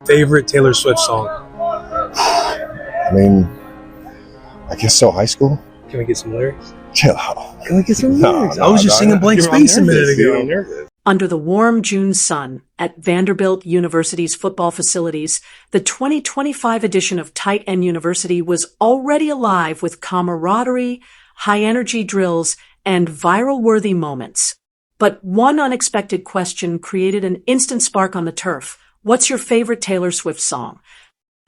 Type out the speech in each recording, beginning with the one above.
Favorite Taylor Swift song? I mean, I guess so. High school. Can we get some lyrics? Chill out. Can we get some lyrics? I was just singing Blank Space a minute ago. Under the warm June sun at Vanderbilt University's football facilities, the 2025 edition of Tight End University was already alive with camaraderie, high-energy drills, and viral-worthy moments. But one unexpected question created an instant spark on the turf. What's your favorite Taylor Swift song?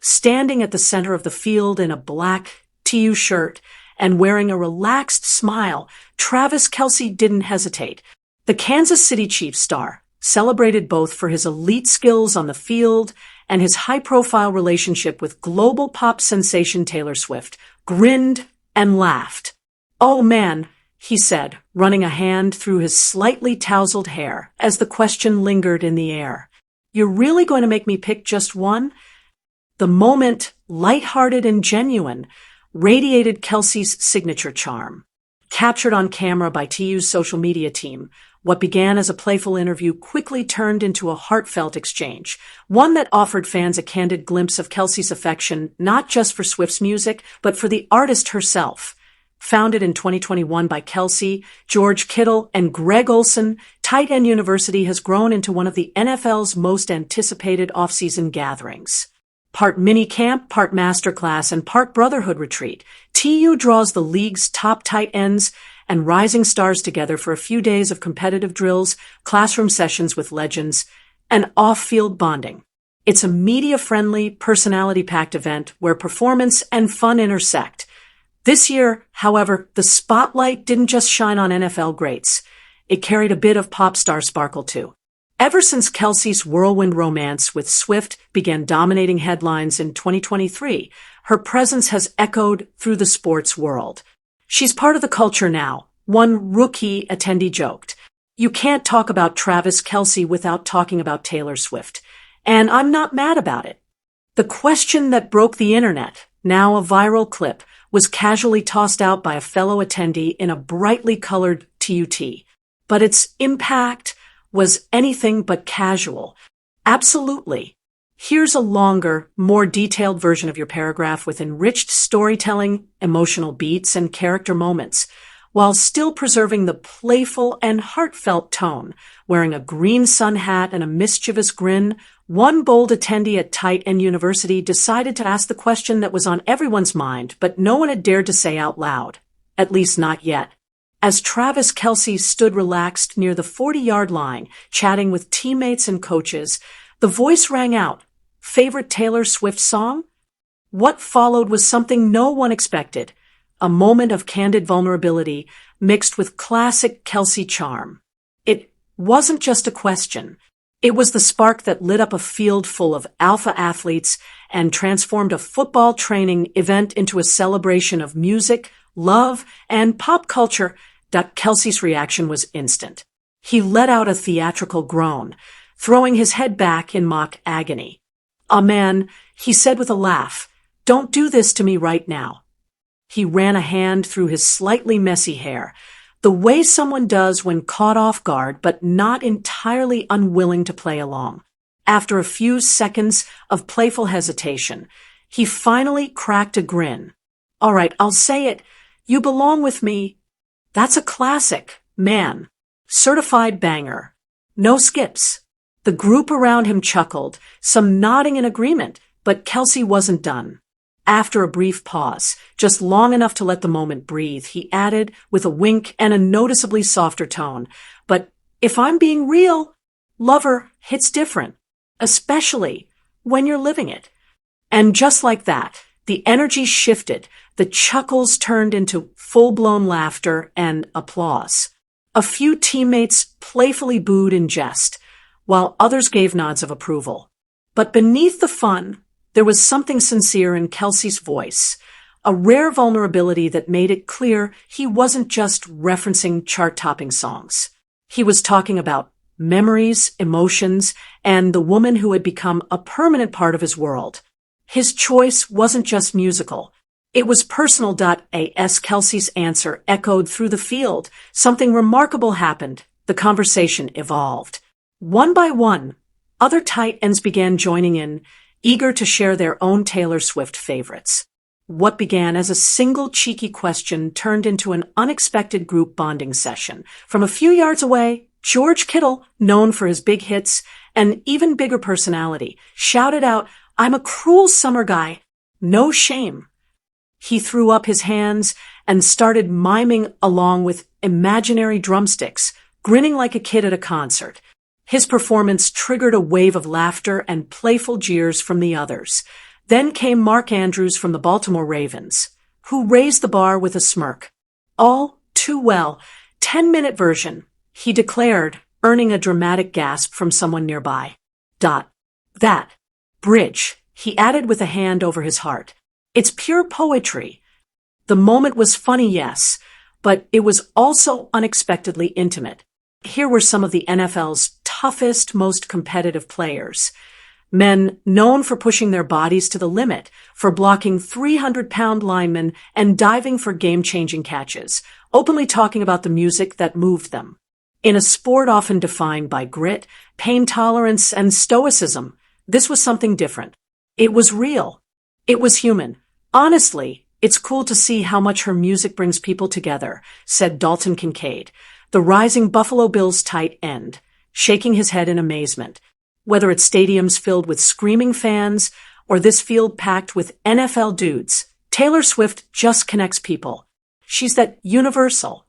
Standing at the center of the field in a black TEU shirt and wearing a relaxed smile, Travis Kelce didn't hesitate. The Kansas City Chiefs star, celebrated both for his elite skills on the field and his high-profile relationship with global pop sensation Taylor Swift, grinned and laughed. "Oh man," he said, running a hand through his slightly tousled hair as the question lingered in the air. "You're really going to make me pick just one?" The moment, lighthearted and genuine, radiated Kelce's signature charm. Captured on camera by TU's social media team, what began as a playful interview quickly turned into a heartfelt exchange, one that offered fans a candid glimpse of Kelce's affection not just for Swift's music, but for the artist herself. Founded in 2021 by Kelce, George Kittle, and Greg Olsen, Tight End University has grown into one of the NFL's most anticipated off-season gatherings. Part mini camp, part masterclass, and part brotherhood retreat, TU draws the league's top tight ends and rising stars together for a few days of competitive drills, classroom sessions with legends, and off-field bonding. It's a media-friendly, personality-packed event where performance and fun intersect. This year, however, the spotlight didn't just shine on NFL greats. It carried a bit of pop star sparkle too. Ever since Kelce's whirlwind romance with Swift began dominating headlines in 2023, her presence has echoed through the sports world. She's part of the culture now. One rookie attendee joked, "You can't talk about Travis Kelce without talking about Taylor Swift." And I'm not mad about it. The question that broke the internet, now a viral clip, was casually tossed out by a fellow attendee in a brightly colored TUT. But its impact was anything but casual. Absolutely. Here's a longer, more detailed version of your paragraph with enriched storytelling, emotional beats, and character moments, while still preserving the playful and heartfelt tone. Wearing a green sun hat and a mischievous grin, one bold attendee at Tight End University decided to ask the question that was on everyone's mind, but no one had dared to say out loud. At least not yet. As Travis Kelce stood relaxed near the 40-yard line, chatting with teammates and coaches, the voice rang out, "Favorite Taylor Swift song?" What followed was something no one expected, a moment of candid vulnerability mixed with classic Kelce charm. It wasn't just a question. It was the spark that lit up a field full of alpha athletes and transformed a football training event into a celebration of music, love, and pop culture. Kelce's reaction was instant. He let out a theatrical groan, throwing his head back in mock agony. "Ah man," he said with a laugh, "don't do this to me right now." He ran a hand through his slightly messy hair, the way someone does when caught off guard but not entirely unwilling to play along. After a few seconds of playful hesitation, he finally cracked a grin. "All right, I'll say it. You belong with me. That's a classic, man. Certified banger. No skips." The group around him chuckled, some nodding in agreement, but Kelce wasn't done. After a brief pause, just long enough to let the moment breathe, he added with a wink and a noticeably softer tone, "But if I'm being real, lover hits different, especially when you're living it." And just like that, the energy shifted, the chuckles turned into full-blown laughter and applause. A few teammates playfully booed in jest, while others gave nods of approval. But beneath the fun, there was something sincere in Kelce's voice, a rare vulnerability that made it clear he wasn't just referencing chart-topping songs. He was talking about memories, emotions, and the woman who had become a permanent part of his world. His choice wasn't just musical. It was personal. As Kelce's answer echoed through the field, something remarkable happened. The conversation evolved. One by one, other tight ends began joining in, eager to share their own Taylor Swift favorites. What began as a single cheeky question turned into an unexpected group bonding session. From a few yards away, George Kittle, known for his big hits and even bigger personality, shouted out, "I'm a cruel summer guy. No shame." He threw up his hands and started miming along with imaginary drumsticks, grinning like a kid at a concert. His performance triggered a wave of laughter and playful jeers from the others. Then came Mark Andrews from the Baltimore Ravens, who raised the bar with a smirk. "All too well. 10-minute version," he declared, earning a dramatic gasp from someone nearby. "That bridge," he added with a hand over his heart. "It's pure poetry." The moment was funny, yes, but it was also unexpectedly intimate. Here were some of the NFL's toughest, most competitive players. Men known for pushing their bodies to the limit, for blocking 300-pound linemen and diving for game-changing catches, openly talking about the music that moved them. In a sport often defined by grit, pain tolerance, and stoicism, this was something different. It was real. It was human. "Honestly, it's cool to see how much her music brings people together," said Dalton Kincaid, the rising Buffalo Bills tight end, shaking his head in amazement. Whether it's stadiums filled with screaming fans or this field packed with NFL dudes, Taylor Swift just connects people. She's that universal.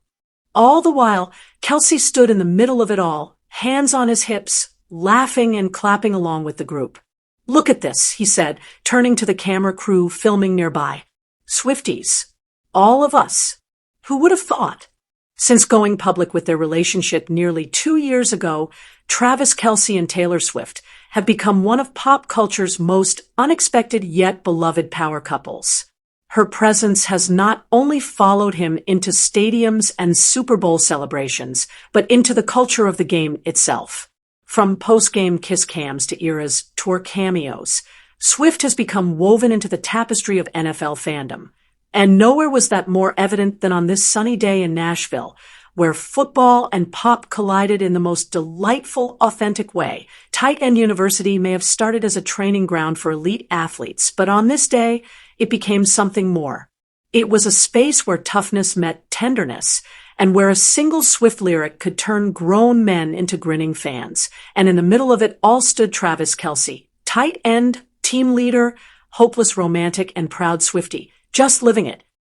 All the while, Kelce stood in the middle of it all, hands on his hips, laughing and clapping along with the group. "Look at this," he said, turning to the camera crew filming nearby. "Swifties. All of us. Who would have thought?" Since going public with their relationship nearly 2 years ago, Travis Kelce and Taylor Swift have become one of pop culture's most unexpected yet beloved power couples. Her presence has not only followed him into stadiums and Super Bowl celebrations, but into the culture of the game itself. From post-game kiss cams to era's tour cameos, Swift has become woven into the tapestry of NFL fandom. And nowhere was that more evident than on this sunny day in Nashville, where football and pop collided in the most delightful, authentic way. Tight End University may have started as a training ground for elite athletes, but on this day, it became something more. It was a space where toughness met tenderness, and where a single Swift lyric could turn grown men into grinning fans. And in the middle of it all stood Travis Kelce, tight end, team leader, hopeless romantic, and proud Swiftie, just living it.